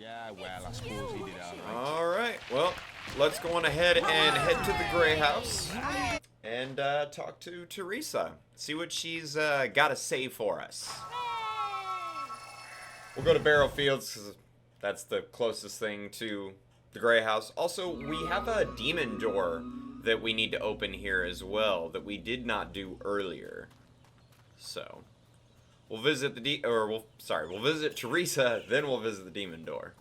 Yeah, well, I suppose he did alright. Alright, well, let's go on ahead and head to the Grey House and talk to Theresa. See what she's got to say for us. We'll go to Barrow Fields because that's the closest thing to the Grey House. Also, we have a demon door that we need to open here as well that we did not do earlier. So, we'll visit we'll visit Theresa, then we'll visit the demon door.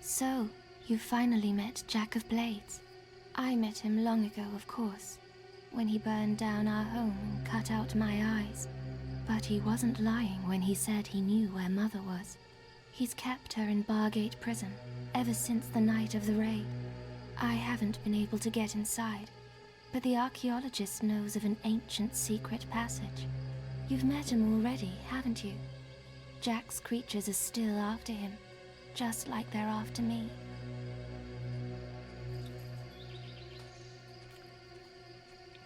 So, you finally met Jack of Blades. I met him long ago, of course, when he burned down our home and cut out my eyes. But he wasn't lying when he said he knew where Mother was. He's kept her in Bargate Prison ever since the night of the raid. I haven't been able to get inside, but the archaeologist knows of an ancient secret passage. You've met him already, haven't you? Jack's creatures are still after him, just like they're after me.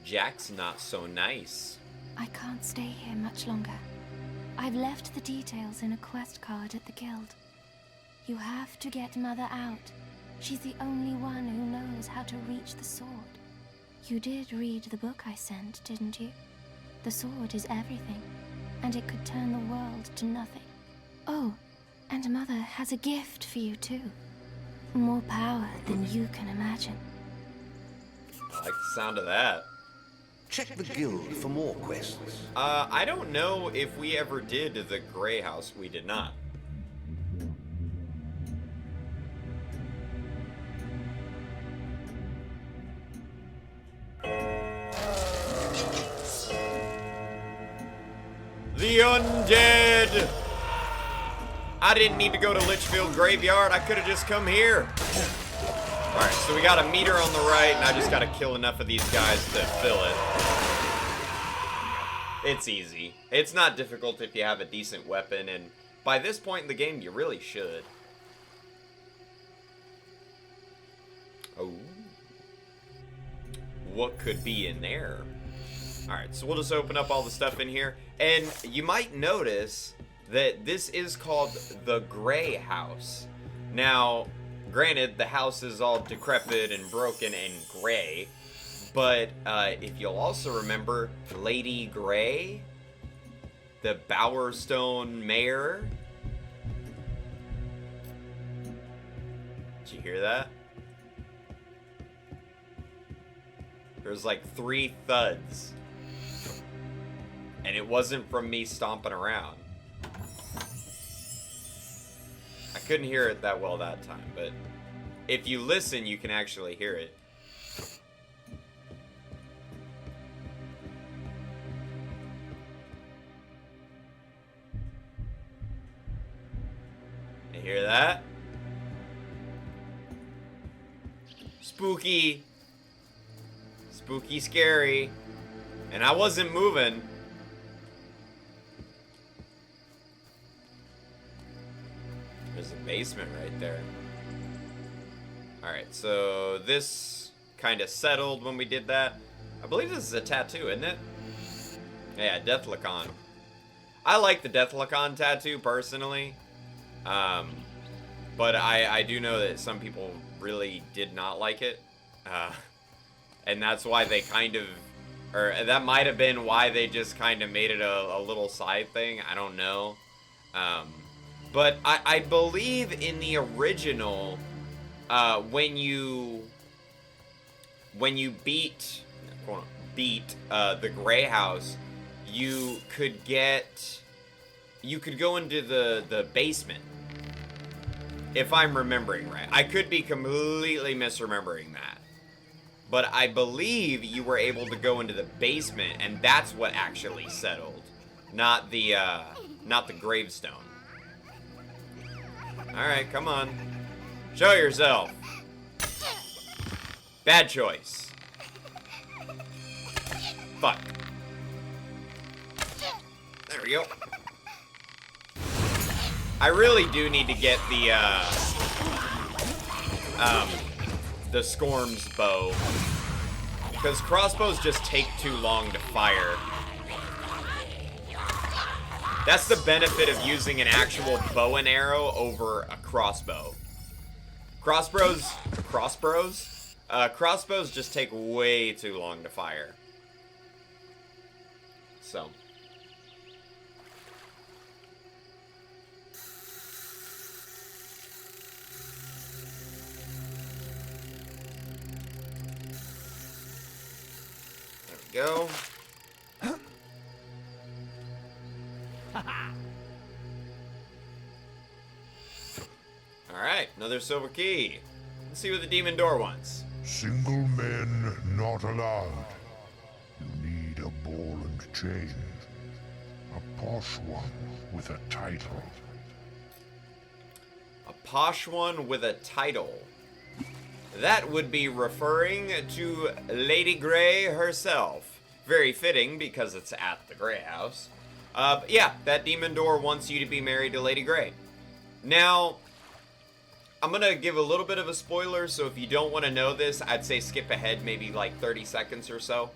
Jack's not so nice. I can't stay here much longer. I've left the details in a quest card at the guild. You have to get Mother out. She's the only one who knows how to reach the sword. You did read the book I sent, didn't you? The sword is everything, and it could turn the world to nothing. Oh, and Mother has a gift for you too. More power than you can imagine. I like the sound of that. Check the guild for more quests. I don't know if we ever did the Grey House. We did not. The undead! I didn't need to go to Litchfield Graveyard. I could have just come here. Alright, so we got a meter on the right, and I just gotta kill enough of these guys to fill it. It's easy. It's not difficult if you have a decent weapon, and by this point in the game, you really should. Oh. What could be in there? Alright, so we'll just open up all the stuff in here, and you might notice that this is called the Grey House. Now, granted, the house is all decrepit and broken and gray, but if you'll also remember Lady Grey, the Bowerstone Mayor. Did you hear that? There's like 3 thuds. And it wasn't from me stomping around. I couldn't hear it that well that time, but if you listen, you can actually hear it. You hear that? Spooky. Spooky, scary. And I wasn't moving. There's a basement right there. Alright, so this kind of settled when we did that. I believe this is a tattoo, isn't it? Yeah, Deathlacon. I like the Deathlacon tattoo, personally. But I do know that some people really did not like it. And that's why they kind of... Or that might have been why they just kind of made it a little side thing. I don't know. But I believe in the original, when you beat the Grey House, you could go into the basement. If I'm remembering right. I could be completely misremembering that. But I believe you were able to go into the basement, and that's what actually settled. Not the gravestone. Alright, come on. Show yourself. Bad choice. Fuck. There we go. I really do need to get the the Scorm's bow. Because crossbows just take too long to fire. That's the benefit of using an actual bow and arrow over a crossbow. Crossbows just take way too long to fire. So. There we go. Alright, another silver key. Let's see what the demon door wants. Single men not allowed. You need a ball and chain. A posh one with a title. A posh one with a title. That would be referring to Lady Grey herself. Very fitting because it's at the Grey House. But yeah, that demon door wants you to be married to Lady Grey. Now, I'm gonna give a little bit of a spoiler, so if you don't want to know this, I'd say skip ahead maybe like 30 seconds or so.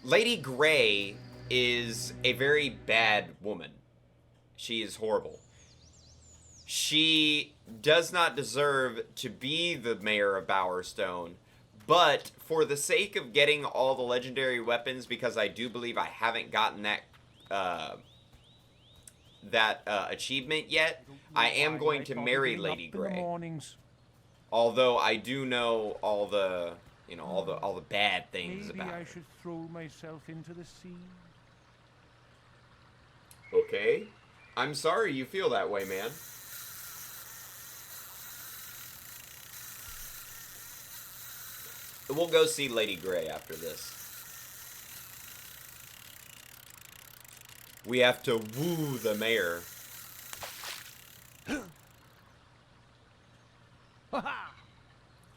Lady Grey is a very bad woman. She is horrible. She does not deserve to be the mayor of Bowerstone, but for the sake of getting all the legendary weapons, because I do believe I haven't gotten that achievement yet, I am going to marry Lady Grey. Although I do know all the, you know, all the bad things about her. Maybe I should throw myself into the sea. Okay. I'm sorry you feel that way, man. We'll go see Lady Grey after this. We have to woo the mayor.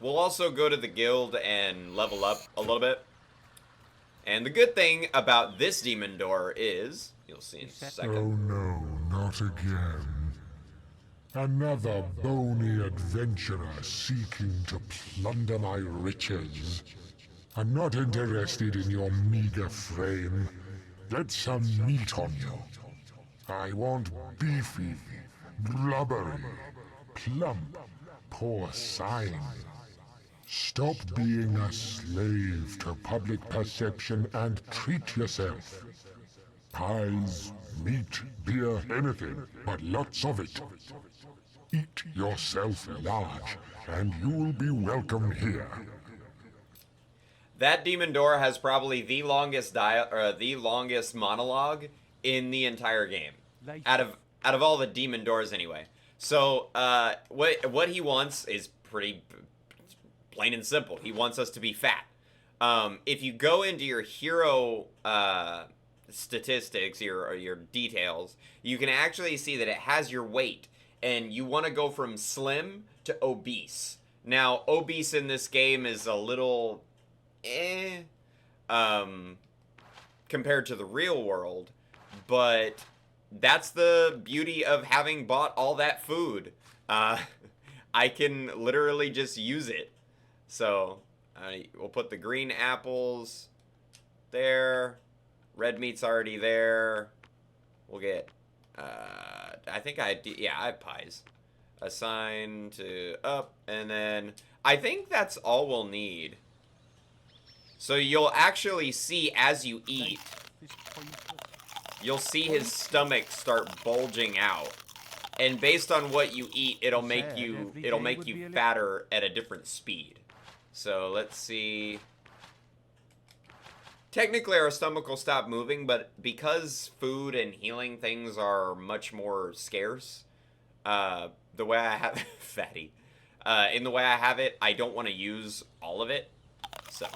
We'll also go to the guild and level up a little bit. And the good thing about this demon door is, you'll see in a Oh second. no, not again. Another bony adventurer seeking to plunder my riches. I'm not interested in your meager frame. Get some meat on you. I want beefy, blubbery, plump, porcine. Stop being a slave to public perception and treat yourself. Pies, meat, beer, anything, but lots of it. Eat yourself large, and you'll be welcome here. That demon door has probably the longest monologue in the entire game. Out of all the demon doors anyway. So what he wants is pretty plain and simple. He wants us to be fat. If you go into your hero statistics, your details, you can actually see that it has your weight, and you want to go from slim to obese. Now, obese in this game is a little compared to the real world, but that's the beauty of having bought all that food. I can literally just use it. So we'll put the green apples there. Red meat's already there. We'll get I think I have pies. Assign to up, and then I think that's all we'll need. So you'll actually see as you eat, you'll see his stomach start bulging out. And based on what you eat, it'll make you fatter at a different speed. So let's see. Technically our stomach will stop moving, but because food and healing things are much more scarce, the way I have fatty. In the way I have it, I don't want to use all of it. So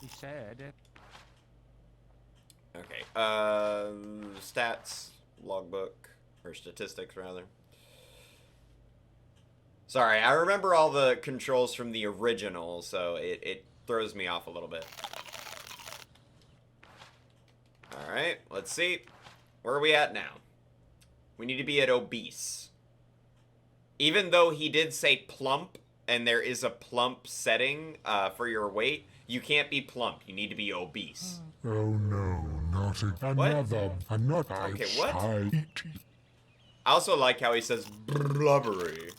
He said. okay. Stats, logbook, or statistics rather. Sorry, I remember all the controls from the original, so it throws me off a little bit. Alright, let's see. Where are we at now? We need to be at obese. even though he did say plump, and there is a plump setting for your weight, you can't be plump. You need to be obese. Oh no, not another. Okay, what? I also like how he says blubbery.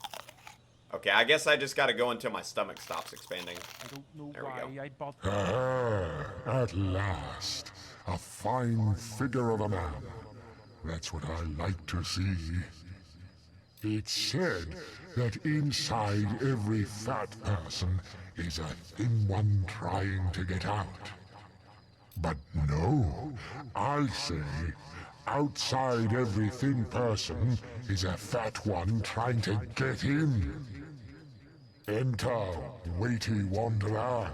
Okay, I guess I just gotta go until my stomach stops expanding. I don't know There we why go. I'd bought At last, a fine figure of a man. That's what I like to see. It's said that inside every fat person is a thin one trying to get out. But no, I say outside every thin person is a fat one trying to get in. Enter, weighty wanderer.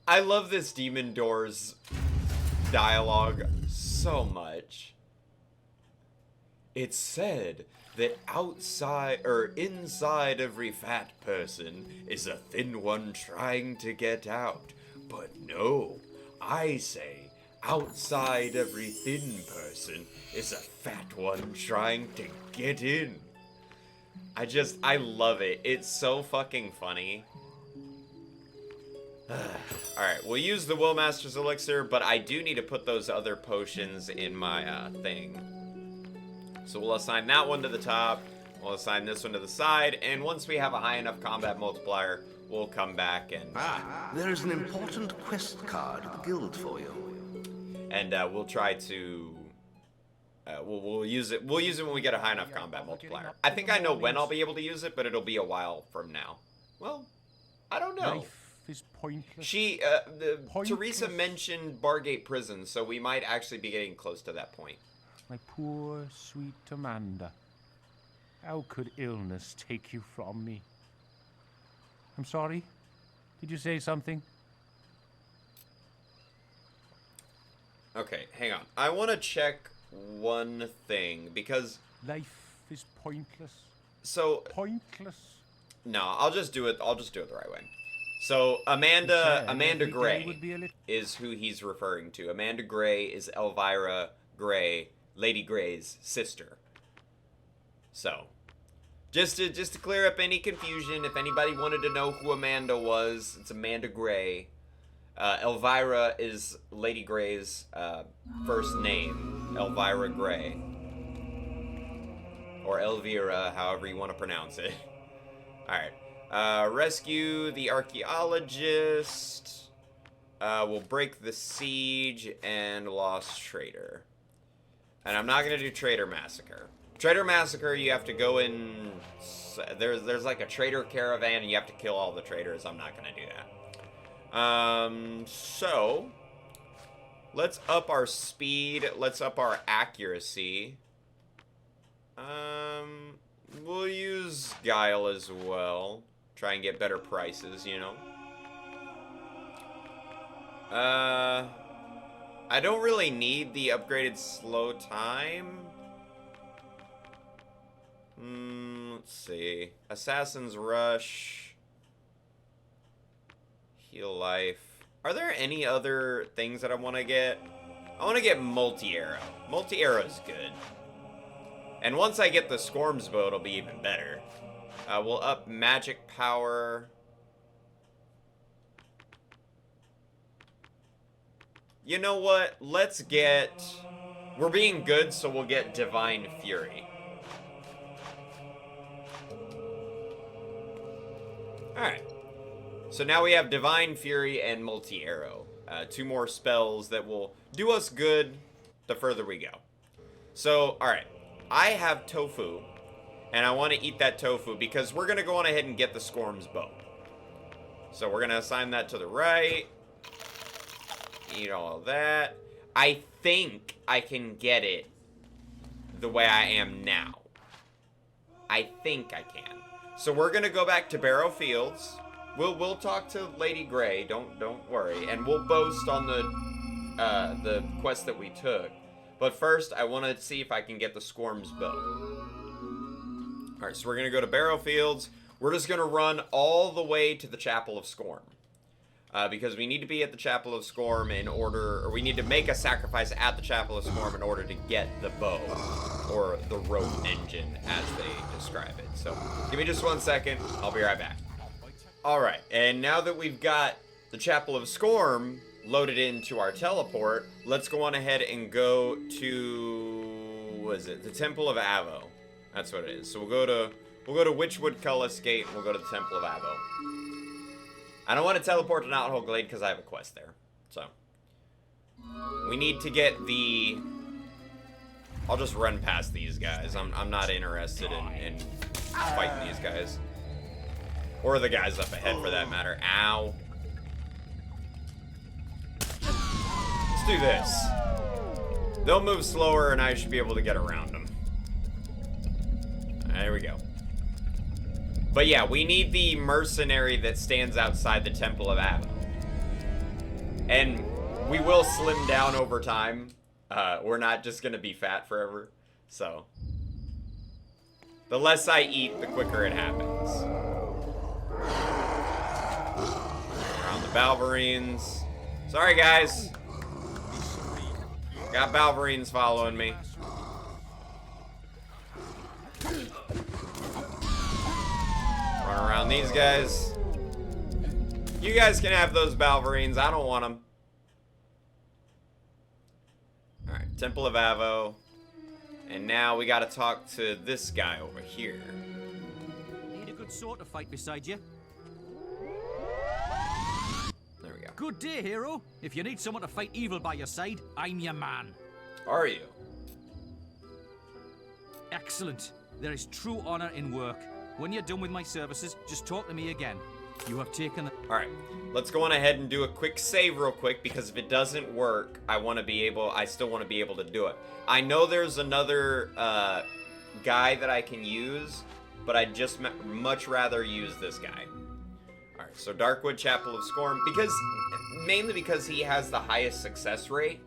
I love this Demon Doors dialogue so much. It's said that outside or inside every fat person is a thin one trying to get out. But no, I say outside every thin person is a fat one trying to get in. I love it. It's so fucking funny. Alright, we'll use the Willmaster's Elixir, but I do need to put those other potions in my thing. So we'll assign that one to the top, we'll assign this one to the side, and once we have a high enough combat multiplier, we'll come back and... There is an important quest card at the guild for you. And we'll try to... we'll use it when we get a high enough combat multiplier. I think I know when I'll be able to use it, but it'll be a while from now. Well, I don't know. life is pointless. Theresa mentioned Bargate Prison, so we might actually be getting close to that point. My poor, sweet Amanda. How could illness take you from me? I'm sorry. Did you say something? Okay, hang on. I want to check one thing, because... Life is pointless. So... Pointless. No, I'll just do it the right way. So, Amanda Gray is who he's referring to. Amanda Gray is Elvira Gray, Lady Gray's sister. So, just to clear up any confusion, if anybody wanted to know who Amanda was, it's Amanda Gray. Elvira is Lady Gray's first name, Elvira Gray. Or Elvira, however you want to pronounce it. Alright. Rescue the archaeologist. We'll break the siege and lost trader. And I'm not gonna do Trader Massacre. Trader Massacre, you have to go in. There's like a trader caravan, and you have to kill all the traders. I'm not gonna do that. So let's up our speed. Let's up our accuracy. We'll use Guile as well. Try and get better prices, you know. I don't really need the upgraded slow time. Let's see. Assassin's Rush. Heal Life. Are there any other things that I want to get? I want to get Multi-Arrow. Multi-Arrow is good. And once I get the Scorm's Bow, it'll be even better. We'll up magic power. You know what? Let's get... We're being good, so we'll get Divine Fury. Alright. So now we have Divine Fury and Multi-Arrow. 2 more spells that will do us good the further we go. So, alright. I have tofu, and I want to eat that tofu because we're going to go on ahead and get the Scorm's Bow. So we're going to assign that to the right. Eat all of that. I think I can get it the way I am now. I think I can. So we're going to go back to Barrow Fields. We'll talk to Lady Gray, don't worry, and we'll boast on the quest that we took. But first, I want to see if I can get the Scorm's Bow. Alright, so we're going to go to Barrow Fields. We're just going to run all the way to the Chapel of Scorn. because we need to be at the Chapel of Scorn in order, or we need to make a sacrifice at the Chapel of Scorn in order to get the bow, or the rope engine, as they describe it. So, give me just 1 second. I'll be right back. Alright, and now that we've got the Chapel of Scorn loaded into our teleport, let's go on ahead and go to, what is it? The Temple of Avo. That's what it is. So we'll go to Witchwood Cullis Gate, and we'll go to the Temple of Avo. I don't want to teleport to Knothole Glade because I have a quest there. So we need to get the... I'll just run past these guys. I'm not interested in fighting these guys. Or the guys up ahead, for that matter. Ow. Let's do this. They'll move slower, and I should be able to get around them. There we go. But yeah, we need the mercenary that stands outside the Temple of Avo. And we will slim down over time. We're not just going to be fat forever. So, the less I eat, the quicker it happens. Around the Balverines. Sorry, guys. Got Balverines following me. Run around these guys. You guys can have those Balverines. I don't want them. Alright, Temple of Avo. And now we gotta talk to this guy over here. Need a good sword to fight beside you. There we go. Good day, hero. If you need someone to fight evil by your side, I'm your man. Are you? Excellent. There is true honor in work. When you're done with my services, just talk to me again. You have taken the... Alright, let's go on ahead and do a quick save real quick, because if it doesn't work, I still want to be able to do it. I know there's another guy that I can use, but I'd just much rather use this guy. Alright, so Darkwood Chapel of Scorn, mainly because he has the highest success rate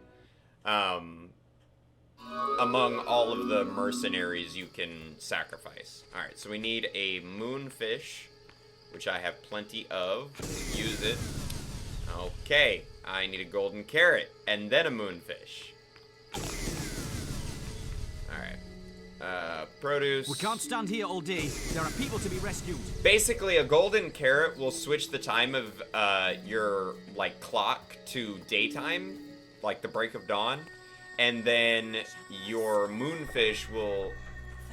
among all of the mercenaries you can sacrifice. Alright, so we need a moonfish, which I have plenty of. Use it. Okay, I need a golden carrot, and then a moonfish. Alright. Produce. We can't stand here all day. There are people to be rescued. Basically, a golden carrot will switch the time of your, clock to daytime, like the break of dawn. And then your moonfish will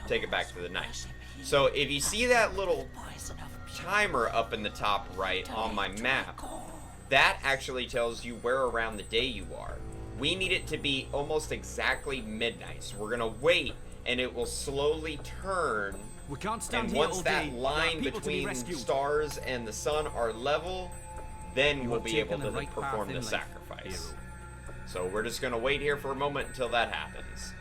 take it back to the night. So if you see that little timer up in the top right on my map, that actually tells you where around the day you are. We need it to be almost exactly midnight. So we're gonna wait, and it will slowly turn. We can't stand and here once all that day. line between stars and the sun are level, then we'll be able to perform the sacrifice. So we're just gonna wait here for a moment until that happens.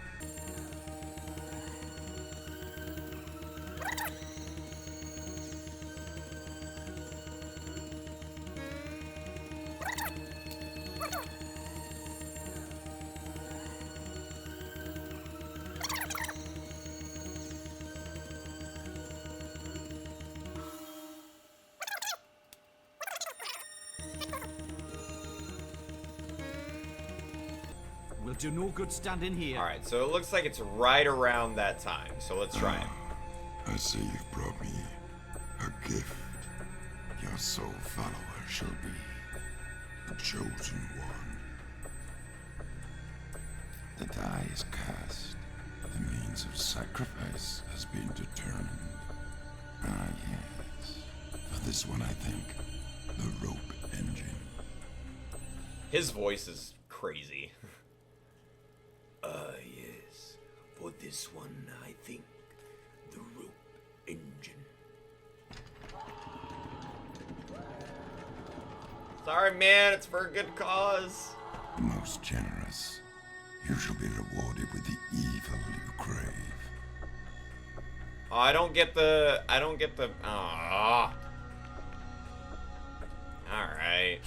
We'll do no good standing here. Alright, so it looks like it's right around that time. So let's try it. I see you've brought me a gift. Your sole follower shall be the chosen one. The die is cast. The means of sacrifice has been determined. Ah, yes. For this one, I think the rope engine. His voice is crazy. Yes. For this one, I think the rope engine. Sorry, man. It's for a good cause. Most generous. You shall be rewarded with the evil you crave. Oh, I don't get the. Ah. Alright.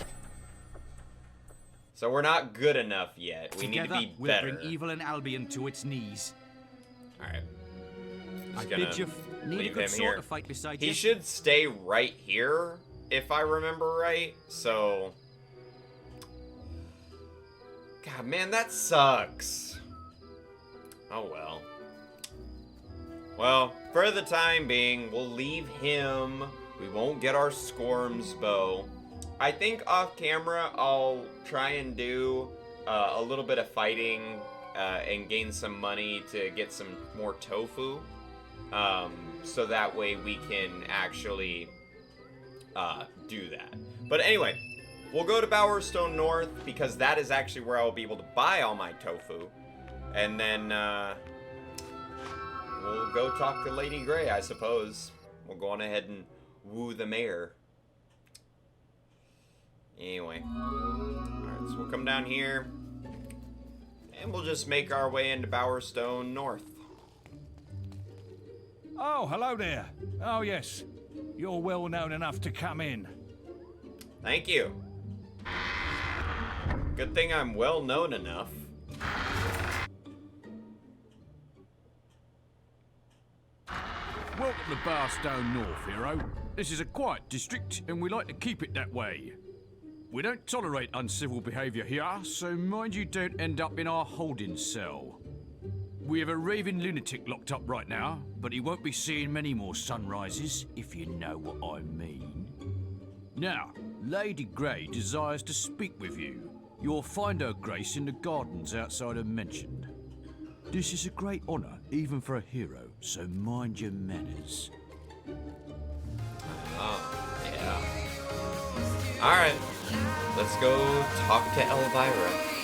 So we're not good enough yet. We need to be we'll better. bring evil in Albion to its knees. Alright. I Just gonna bid you need a leave good him sword here. to fight beside He you. should stay right here if I remember right. So, God, man, that sucks. Oh well. Well, for the time being, we'll leave him. We won't get our Scorm's bow. I think off camera, I'll try and do a little bit of fighting and gain some money to get some more tofu. So that way we can actually do that. But anyway, we'll go to Bowerstone North because that is actually where I'll be able to buy all my tofu. And then we'll go talk to Lady Grey, I suppose. We'll go on ahead and woo the mayor. Anyway. Alright, so we'll come down here. And we'll just make our way into Bowerstone North. Oh, hello there. Oh, yes. You're well known enough to come in. Thank you. Good thing I'm well known enough. Welcome to Bowerstone North, hero. This is a quiet district, and we like to keep it that way. We don't tolerate uncivil behaviour here, so mind you don't end up in our holding cell. We have a raving lunatic locked up right now, but he won't be seeing many more sunrises, if you know what I mean. Now, Lady Grey desires to speak with you. You'll find her grace in the gardens outside her mansion. This is a great honour, even for a hero, so mind your manners. Oh, yeah. Alright. Let's go talk to Elvira.